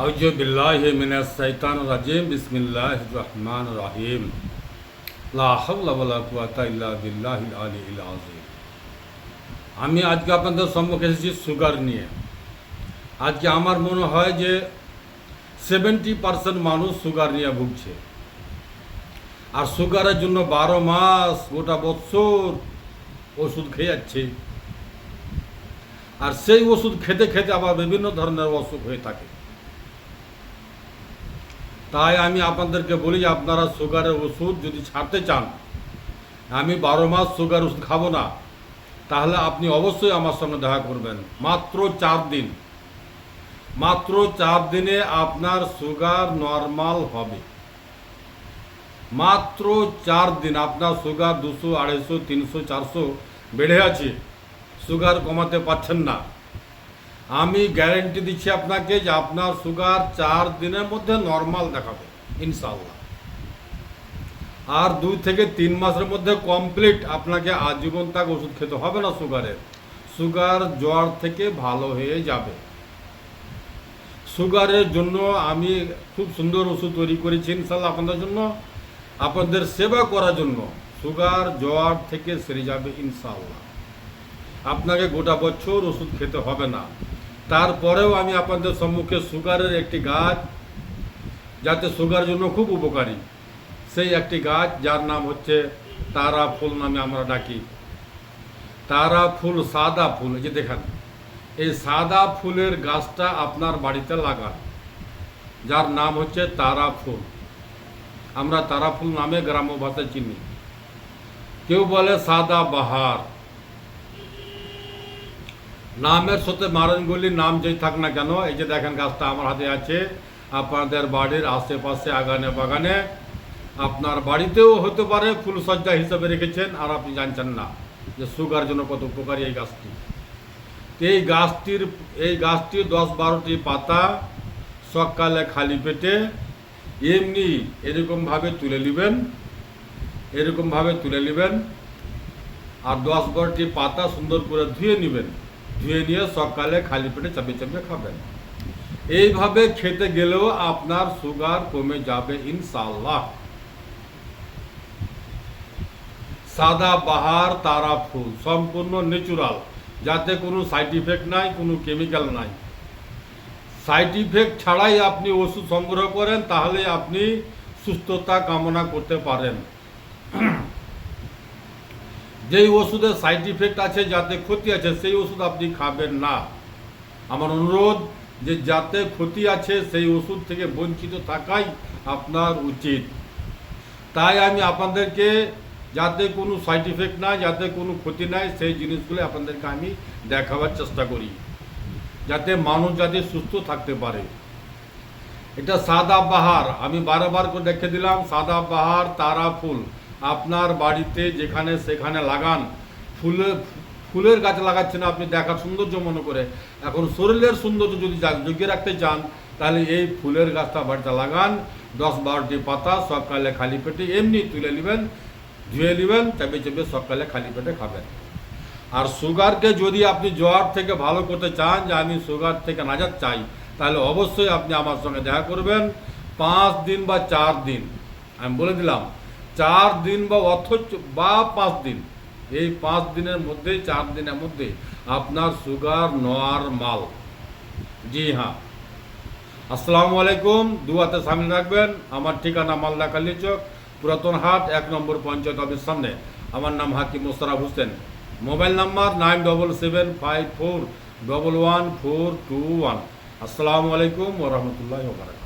আউযু বিল্লাহি মিনাশ শাইতানির রাজিম বিসমিল্লাহির রহমানির রহিম লা হাওলা ওয়ালা কুওয়াতা ইল্লা বিল্লাহিল আলিয়্যিল আযীম। আমি আজকে আপনাদের সম্মুখে এসেছি সুগার নিয়ে। আজকে আমার মনে হয় যে 70% মানুষ সুগার নিয়ে ভুগছে, আর সুগারের জন্য 12 মাস গোটা বছর ওষুধ খেয়ে যাচ্ছে, আর সেই ওষুধ খেতে খেতে আবার বিভিন্ন ধরনের অসুখ হয়ে থাকে। তাই আমি আপনাদেরকে বলি যে আপনারা সুগারের ওষুধ যদি ছাড়তে চান, আমি 12 মাস সুগার ওষুধ খাবো না, তাহলে আপনি অবশ্যই আমার সঙ্গে দেখা করবেন। মাত্র 4 দিন, মাত্র 4 দিনে আপনার সুগার নর্মাল হবে। মাত্র 4 দিন আপনার সুগার 200, 250, 300, 400 বেড়ে আছে, সুগার কমাতে পারছেন না। আমি গ্যারেন্টি দিচ্ছি আপনাকে যে আপনার সুগার 4 দিনের মধ্যে নর্মাল দেখাবে ইনশাআল্লাহ। আর 2 থেকে 3 মাসের মধ্যে কমপ্লিট আপনাকে আজীবন তাক ওষুধ খেতে হবে না সুগারের। সুগার জ্বর থেকে ভালো হয়ে যাবে। সুগারের জন্য আমি খুব সুন্দর ওষুধ তৈরি করেছি ইনশাআল্লাহ আপনাদের জন্য, আপনাদের সেবা করার জন্য। সুগার জ্বর থেকে সেরে যাবে ইনশাআল্লাহ। আপনাকে গোটা বছর ওষুধ খেতে হবে না। তারপরেও আমি আপনাদের সম্মুখে সুগারের একটি গাছ, যাতে সুগারের জন্য খুব উপকারী, সেই একটি গাছ যার নাম হচ্ছে তারা ফুল নামে আমরা ডাকি। তারা ফুল, সাদা ফুল, এই যে দেখেন, এই সাদা ফুলের গাছটা আপনার বাড়িতে লাগান, যার নাম হচ্ছে তারা ফুল। আমরা তারা ফুল নামে গ্রাম্য ভাষায় চিনি। কেউ বলে সাদা বাহার। নামের সাথে মারণগুলির নাম যেই থাক না কেন, এই যে দেখেন গাছটা আমার হাতে আছে, আপনাদের বাড়ির আশেপাশে আগানে বাগানে, আপনার বাড়িতেও হতে পারে ফুলসজ্জা হিসেবে রেখেছেন, আর আপনি জানছেন না যে সুগার জন্য কত উপকারী এই গাছটি। এই গাছটির 10-12টি পাতা সকালে খালি পেটে এমনি এরকমভাবে তুলে নেবেন, আর 10-12টি পাতা সুন্দর করে ধুয়ে নিয়ে সকালে খালি পেটে চাপিয়ে চাপিয়ে খাবেন। এইভাবে খেতে গেলেও আপনার সুগার কমে যাবে ইনশাআল্লাহ। সাদা বাহার তারা ফুল সম্পূর্ণ ন্যাচুরাল, যাতে কোনো সাইড ইফেক্ট নাই, কোনো কেমিক্যাল নাই। সাইড ইফেক্ট ছাড়াই আপনি ওষুধ সংগ্রহ করেন, তাহলে আপনি সুস্থতা কামনা করতে পারেন। যেই ওষুধের সাইড ইফেক্ট আছে, যাতে ক্ষতি আছে, সেই ওষুধ আপনি খাবেন না। আমার অনুরোধ যে যাতে ক্ষতি আছে সেই ওষুধ থেকে বঞ্চিত থাকাই আপনার উচিত। তাই আমি আপনাদেরকে যাতে কোনো সাইড ইফেক্ট নাই, যাতে কোনো ক্ষতি নাই, সেই জিনিসগুলো আপনাদেরকে আমি দেখাবার চেষ্টা করি, যাতে মানুষ যাতে সুস্থ থাকতে পারে। এটা সাদা বাহার, আমি বারবার করে দেখে দিলাম, সাদা বাহার তারা ফুল আপনার বাড়িতে যেখানে সেখানে লাগান। ফুলের গাছ লাগাচ্ছেন আপনি দেখার সৌন্দর্য মনে করে। এখন শরীরের সৌন্দর্য যদি জগিয়ে রাখতে চান, তাহলে এই ফুলের গাছটা বাড়িতে লাগান। 10-12টি পাতা সকালে খালি পেটে এমনি তুলে নেবেন, ধুয়ে নেবেন, চেপে সকালে খালি পেটে খাবেন। আর সুগারকে যদি আপনি জ্বর থেকে ভালো করতে চান, যে আমি সুগার থেকে নাজাত চাই, তাহলে অবশ্যই আপনি আমার সঙ্গে দেখা করবেন। 5 দিন বা 4 দিন, আমি বলে দিলাম 4 দিন বা 5 দিন, এই 5 দিনের মধ্যে, 4 দিনের মধ্যে আপনার সুগার নরমাল। জি হ্যাঁ। আসসালামু আলাইকুম। দুয়াতে সামিল রাখবেন। আমার ঠিকানা মালদা কালীচক, পুরাতন হাট, 1 নম্বর পঞ্চায়েত অফিস সামনে। আমার নাম হাকিম মোশাররফ হোসেন। Mobile number 9775411421। আসসালামু আলাইকুম ওয়া রাহমাতুল্লাহি ওয়া বারাকাতুহু।